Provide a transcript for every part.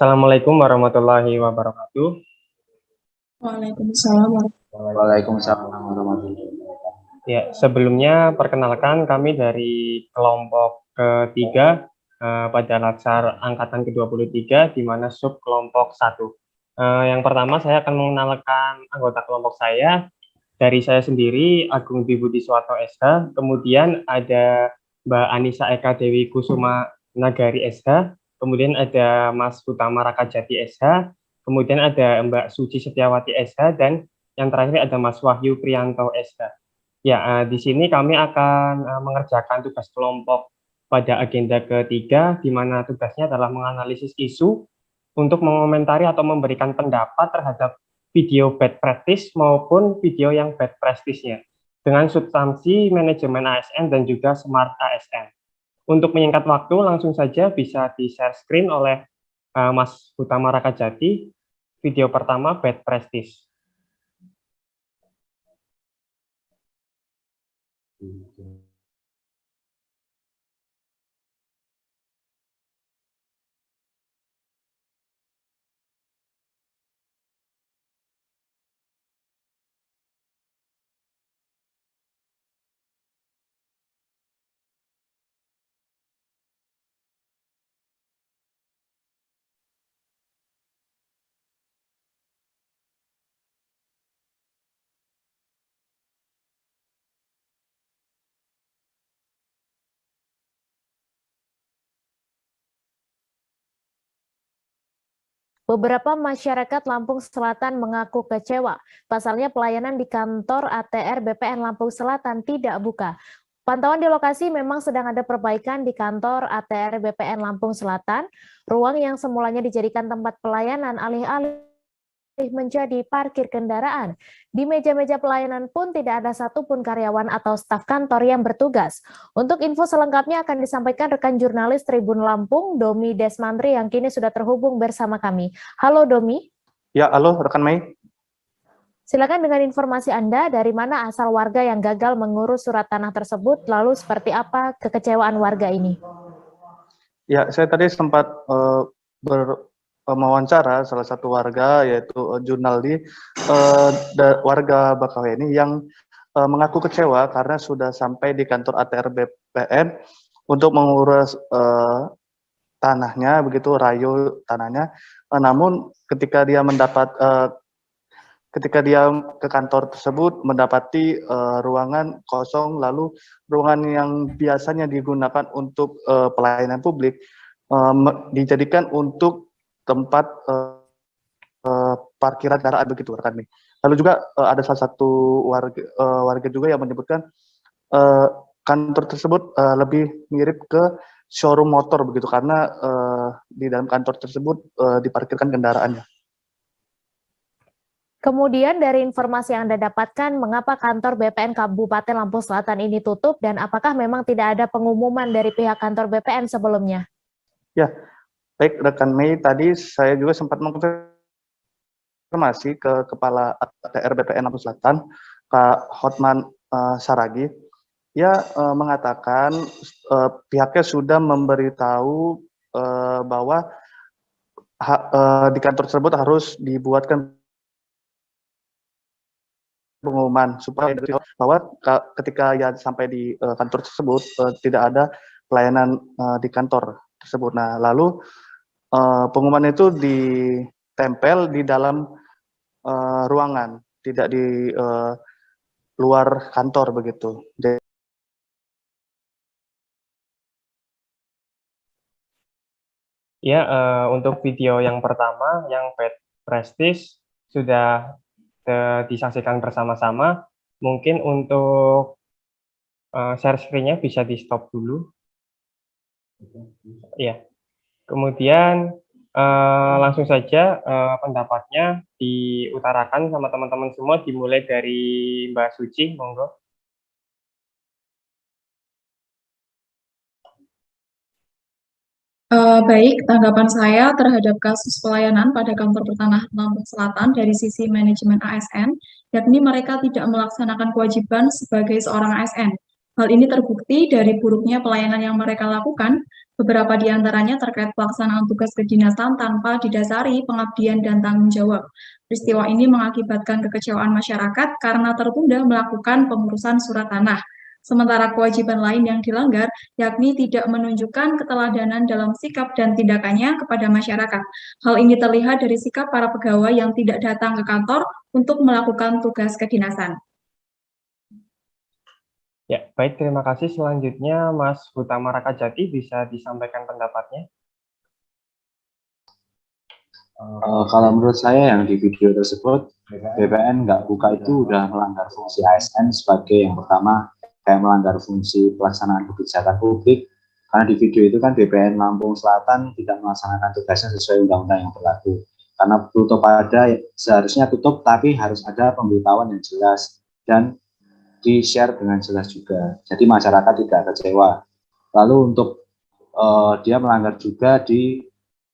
Assalamualaikum warahmatullahi wabarakatuh. Waalaikumsalam. Waalaikumsalam warahmatullahi wabarakatuh. Ya, sebelumnya perkenalkan kami dari kelompok ketiga pada Latsar Angkatan ke-23 di mana sub kelompok 1. Yang pertama saya akan mengenalkan anggota kelompok saya. Dari saya sendiri Agung Dwi Budi Suwarto SH, kemudian ada Mbak Anissa Eka Dewi Kusuma Nagari SH, kemudian ada Mas Utama Rakajati SH, kemudian ada Mbak Suci Setiawati SH, dan yang terakhir ada Mas Wahyu Priyanto SH. Ya, di sini kami akan mengerjakan tugas kelompok pada agenda ketiga, di mana tugasnya adalah menganalisis isu untuk mengomentari atau memberikan pendapat terhadap video bad practice maupun video yang bad practice-nya dengan substansi manajemen ASN dan juga smart ASN. Untuk menyingkat waktu, langsung saja bisa di-share screen oleh Mas Utama Rakajati, video pertama bad practice. Beberapa masyarakat Lampung Selatan mengaku kecewa. Pasalnya pelayanan di kantor ATR BPN Lampung Selatan tidak buka. Pantauan di lokasi memang sedang ada perbaikan di kantor ATR BPN Lampung Selatan. Ruang yang semulanya dijadikan tempat pelayanan alih-alih menjadi parkir kendaraan. Di meja-meja pelayanan pun tidak ada satupun karyawan atau staf kantor yang bertugas. Untuk info selengkapnya akan disampaikan rekan jurnalis Tribun Lampung, Domi Desmantri, yang kini sudah terhubung bersama kami. Halo Domi. Ya, halo rekan Mei. Silakan dengan informasi Anda, dari mana asal warga yang gagal mengurus surat tanah tersebut, lalu seperti apa kekecewaan warga ini? Ya, saya tadi sempat mewawancara salah satu warga, yaitu Junaldi, warga Bakauheni yang mengaku kecewa karena sudah sampai di kantor ATR BPN untuk mengurus tanahnya, begitu rayu tanahnya. Namun ketika dia ke kantor tersebut mendapati ruangan kosong, lalu ruangan yang biasanya digunakan untuk pelayanan publik dijadikan untuk tempat parkiran kendaraan, begitu rekan. Lalu juga ada salah satu warga juga yang menyebutkan kantor tersebut lebih mirip ke showroom motor, begitu, karena di dalam kantor tersebut diparkirkan kendaraannya. Kemudian dari informasi yang Anda dapatkan, mengapa kantor BPN Kabupaten Lampung Selatan ini tutup, dan apakah memang tidak ada pengumuman dari pihak kantor BPN sebelumnya? Ya, baik rekan Mei, tadi saya juga sempat mengkonfirmasi ke Kepala ATR BPN Lampung Selatan, Kak Hotman Saragi. Ia mengatakan pihaknya sudah memberitahu bahwa di kantor tersebut harus dibuatkan pengumuman supaya bahwa ketika ya sampai di kantor tersebut tidak ada pelayanan di kantor tersebut. Nah, lalu pengumuman itu ditempel di dalam ruangan, tidak di luar kantor, begitu. Ya, untuk video yang pertama, yang bad practice, sudah disaksikan bersama-sama. Mungkin untuk share screen-nya bisa di-stop dulu. Ya, kemudian langsung saja pendapatnya diutarakan sama teman-teman semua, dimulai dari Mbak Suci, monggo. Baik, tanggapan saya terhadap kasus pelayanan pada kantor pertanahan Lampung Selatan dari sisi manajemen ASN, yakni mereka tidak melaksanakan kewajiban sebagai seorang ASN. Hal ini terbukti dari buruknya pelayanan yang mereka lakukan, Beberapa di antaranya terkait pelaksanaan tugas kedinasan tanpa didasari pengabdian dan tanggung jawab. Peristiwa ini mengakibatkan kekecewaan masyarakat karena tertunda melakukan pengurusan surat tanah. Sementara kewajiban lain yang dilanggar, yakni tidak menunjukkan keteladanan dalam sikap dan tindakannya kepada masyarakat. Hal ini terlihat dari sikap para pegawai yang tidak datang ke kantor untuk melakukan tugas kedinasan. Ya, baik, terima kasih. Selanjutnya, Mas Hutama Rakajati bisa disampaikan pendapatnya. Kalau menurut saya yang di video tersebut, BPN nggak buka itu udah melanggar fungsi ASN sebagai yang pertama, kayak melanggar fungsi pelaksanaan kebijakan publik, karena di video itu kan BPN Lampung Selatan tidak melaksanakan tugasnya sesuai undang-undang yang berlaku. Karena tutup seharusnya tutup, tapi harus ada pemberitahuan yang jelas dan di-share dengan jelas juga. Jadi masyarakat tidak kecewa. Lalu untuk dia melanggar juga di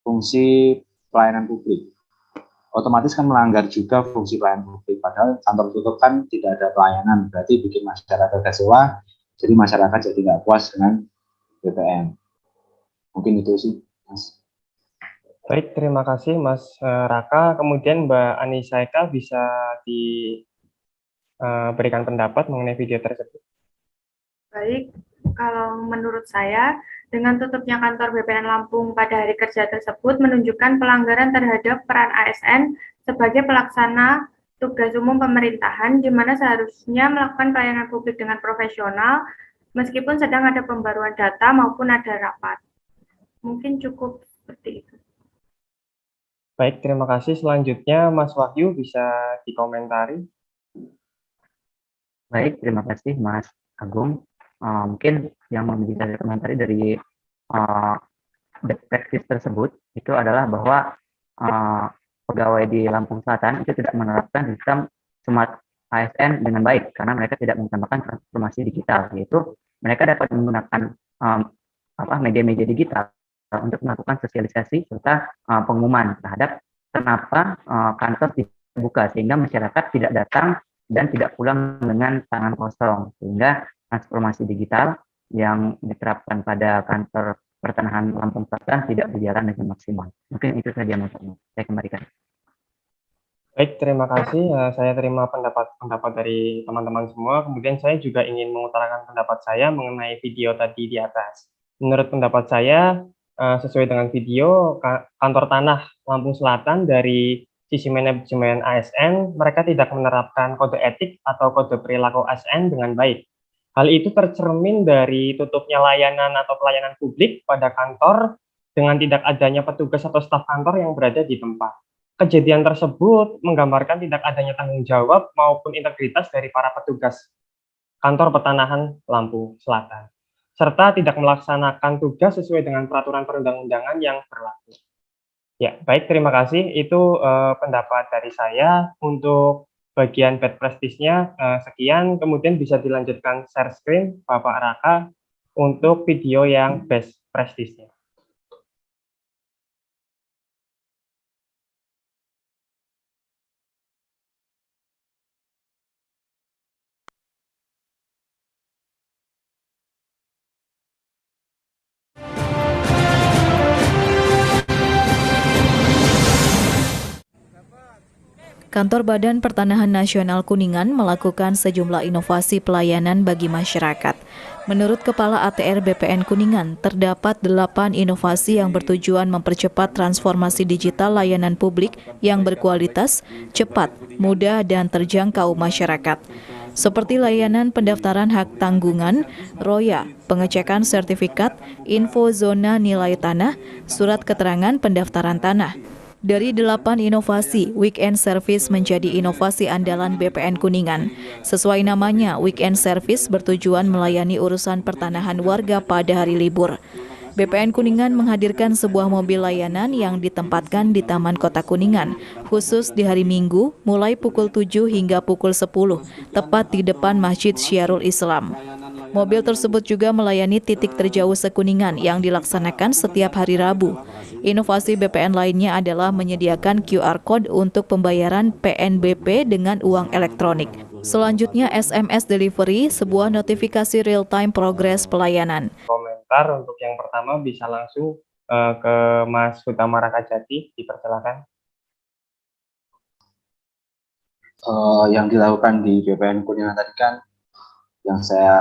fungsi pelayanan publik. Otomatis kan melanggar juga fungsi pelayanan publik. Padahal kantor tutup kan tidak ada pelayanan. Berarti bikin masyarakat kecewa. Jadi masyarakat jadi nggak puas dengan BPN. Mungkin itu sih, Mas. Baik, terima kasih Mas Raka. Kemudian Mbak Anissa Eka bisa berikan pendapat mengenai video tersebut. Baik, kalau menurut saya, dengan tutupnya kantor BPN Lampung pada hari kerja tersebut menunjukkan pelanggaran terhadap peran ASN sebagai pelaksana tugas umum pemerintahan, di mana seharusnya melakukan pelayanan publik dengan profesional, meskipun sedang ada pembaruan data maupun ada rapat. Mungkin cukup seperti itu. Baik, terima kasih. Selanjutnya Mas Wahyu bisa dikomentari. Baik, terima kasih Mas Agung. Mungkin yang mau bisa saya komentari dari best practice tersebut itu adalah bahwa pegawai di Lampung Selatan itu tidak menerapkan sistem smart ASN dengan baik karena mereka tidak mengutamakan transformasi digital, yaitu mereka dapat menggunakan media-media digital untuk melakukan sosialisasi serta pengumuman terhadap kenapa kantor dibuka sehingga masyarakat tidak datang dan tidak pulang dengan tangan kosong, sehingga transformasi digital yang diterapkan pada kantor pertanahan Lampung Selatan tidak berjalan dengan maksimal. Mungkin itu saja Mas. Saya kembalikan. Baik, terima kasih. Saya terima pendapat dari teman-teman semua. Kemudian saya juga ingin mengutarakan pendapat saya mengenai video tadi di atas. Menurut pendapat saya, sesuai dengan video, kantor tanah Lampung Selatan dari sisi manajemen ASN, mereka tidak menerapkan kode etik atau kode perilaku ASN dengan baik. Hal itu tercermin dari tutupnya layanan atau pelayanan publik pada kantor dengan tidak adanya petugas atau staf kantor yang berada di tempat. Kejadian tersebut menggambarkan tidak adanya tanggung jawab maupun integritas dari para petugas kantor pertanahan Lampung Selatan, serta tidak melaksanakan tugas sesuai dengan peraturan perundang-undangan yang berlaku. Ya, baik, terima kasih. Itu pendapat dari saya. Untuk bagian bad practice-nya sekian, kemudian bisa dilanjutkan share screen Bapak Raka untuk video yang best practice-nya. Kantor Badan Pertanahan Nasional Kuningan melakukan sejumlah inovasi pelayanan bagi masyarakat. Menurut Kepala ATR BPN Kuningan, terdapat 8 inovasi yang bertujuan mempercepat transformasi digital layanan publik yang berkualitas, cepat, mudah, dan terjangkau masyarakat. Seperti layanan pendaftaran hak tanggungan, roya, pengecekan sertifikat, info zona nilai tanah, surat keterangan pendaftaran tanah. Dari 8 inovasi, Weekend Service menjadi inovasi andalan BPN Kuningan. Sesuai namanya, Weekend Service bertujuan melayani urusan pertanahan warga pada hari libur. BPN Kuningan menghadirkan sebuah mobil layanan yang ditempatkan di Taman Kota Kuningan, khusus di hari Minggu, mulai pukul 7 hingga pukul 10, tepat di depan Masjid Syiarul Islam. Mobil tersebut juga melayani titik terjauh se-Kuningan yang dilaksanakan setiap hari Rabu. Inovasi BPN lainnya adalah menyediakan QR Code untuk pembayaran PNBP dengan uang elektronik. Selanjutnya SMS Delivery, sebuah notifikasi real-time progres pelayanan. berkomentar. Untuk yang pertama bisa langsung ke Mas Hutama Rakajati, dipersilakan. Yang dilakukan di BPN Kuningan tadi kan, yang saya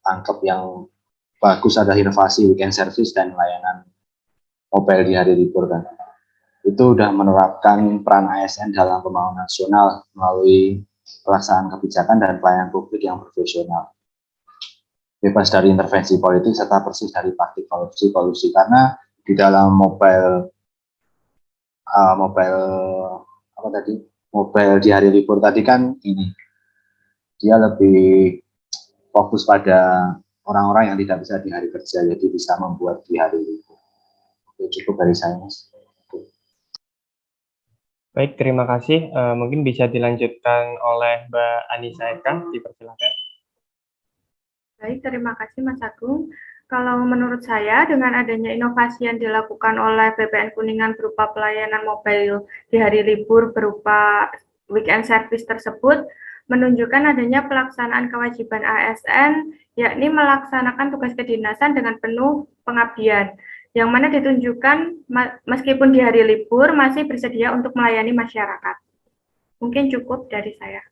tangkap yang bagus ada inovasi weekend service dan layanan mobile di hari libur kan. Itu sudah menerapkan peran ASN dalam pembangunan nasional melalui pelaksanaan kebijakan dan pelayanan publik yang profesional, bebas dari intervensi politik serta bersih dari praktik kolusi karena di dalam mobile di hari libur tadi kan ini dia lebih fokus pada orang-orang yang tidak bisa di hari kerja, jadi bisa membuat di hari libur. Oke, cukup dari saya, Mas. Baik, terima kasih. Mungkin bisa dilanjutkan oleh Mbak Anissa Eka, dipersilakan. Baik, terima kasih Mas Agung. Kalau menurut saya, dengan adanya inovasi yang dilakukan oleh BPN Kuningan berupa pelayanan mobile di hari libur berupa weekend service tersebut, menunjukkan adanya pelaksanaan kewajiban ASN, yakni melaksanakan tugas kedinasan dengan penuh pengabdian, yang mana ditunjukkan meskipun di hari libur masih bersedia untuk melayani masyarakat. Mungkin cukup dari saya.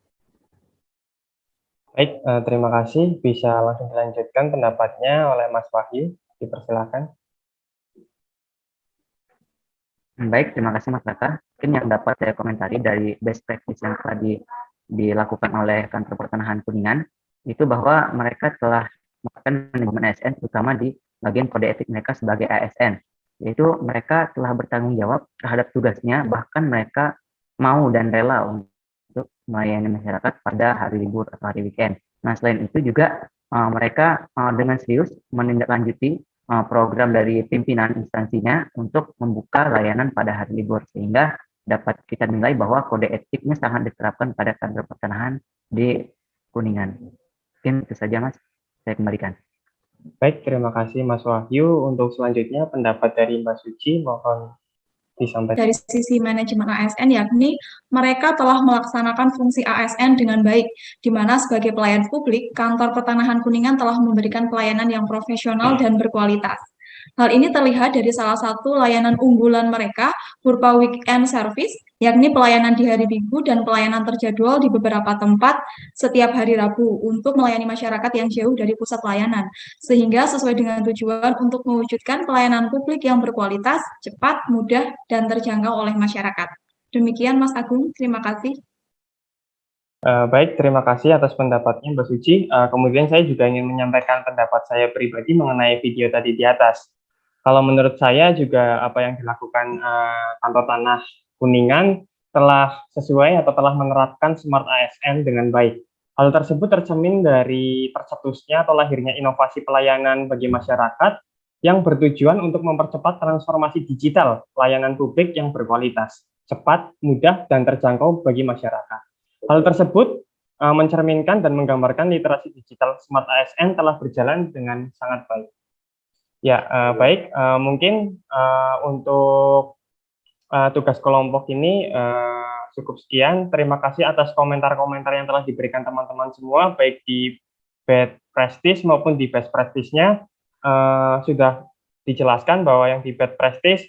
Baik, terima kasih. Bisa langsung dilanjutkan pendapatnya oleh Mas Wahyu, dipersilakan. Baik, terima kasih Mas Raka. Mungkin yang dapat saya komentari dari best practice yang tadi dilakukan oleh Kantor Pertanahan Kuningan, itu bahwa mereka telah melakukan manajemen ASN, terutama di bagian kode etik mereka sebagai ASN, yaitu mereka telah bertanggung jawab terhadap tugasnya, bahkan mereka mau dan rela untuk melayani masyarakat pada hari libur atau hari weekend. Nah, selain itu juga mereka dengan serius menindaklanjuti program dari pimpinan instansinya untuk membuka layanan pada hari libur, sehingga dapat kita nilai bahwa kode etiknya sangat diterapkan pada Kantor Pertanahan di Kuningan. Mungkin itu saja, Mas. Saya kembalikan. Baik, terima kasih Mas Wahyu. Untuk selanjutnya pendapat dari Mbak Suci, mohon disampaikan. Dari sisi manajemen ASN, yakni mereka telah melaksanakan fungsi ASN dengan baik, di mana sebagai pelayan publik, Kantor Pertanahan Kuningan telah memberikan pelayanan yang profesional dan berkualitas. Hal ini terlihat dari salah satu layanan unggulan mereka berupa weekend service, yakni pelayanan di hari Minggu dan pelayanan terjadwal di beberapa tempat setiap hari Rabu untuk melayani masyarakat yang jauh dari pusat layanan, sehingga sesuai dengan tujuan untuk mewujudkan pelayanan publik yang berkualitas, cepat, mudah, dan terjangkau oleh masyarakat. Demikian Mas Agung, terima kasih. Baik, terima kasih atas pendapatnya Mbak Suci. Kemudian saya juga ingin menyampaikan pendapat saya pribadi mengenai video tadi di atas. Kalau menurut saya juga apa yang dilakukan Kantor Tanah Kuningan telah sesuai atau telah menerapkan Smart ASN dengan baik. Hal tersebut tercermin dari tercetusnya atau lahirnya inovasi pelayanan bagi masyarakat yang bertujuan untuk mempercepat transformasi digital pelayanan publik yang berkualitas, cepat, mudah, dan terjangkau bagi masyarakat. Hal tersebut mencerminkan dan menggambarkan literasi digital Smart ASN telah berjalan dengan sangat baik. Ya, baik. Mungkin untuk tugas kelompok ini cukup sekian. Terima kasih atas komentar-komentar yang telah diberikan teman-teman semua, baik di best practice maupun di best practice-nya. Sudah dijelaskan bahwa yang di best practice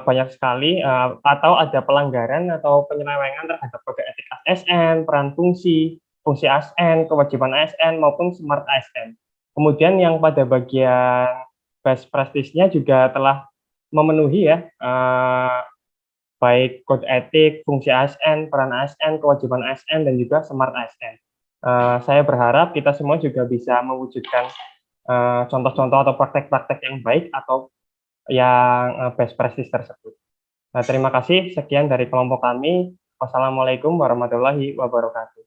banyak sekali atau ada pelanggaran atau penyelewengan terhadap kode etik ASN, peran fungsi ASN, kewajiban ASN maupun Smart ASN. Kemudian yang pada bagian best practice-nya juga telah memenuhi ya, baik kode etik, fungsi ASN, peran ASN, kewajiban ASN, dan juga Smart ASN. Saya berharap kita semua juga bisa mewujudkan contoh-contoh atau praktek-praktek yang baik atau yang best practice tersebut. Nah, terima kasih. Sekian dari kelompok kami. Wassalamualaikum warahmatullahi wabarakatuh.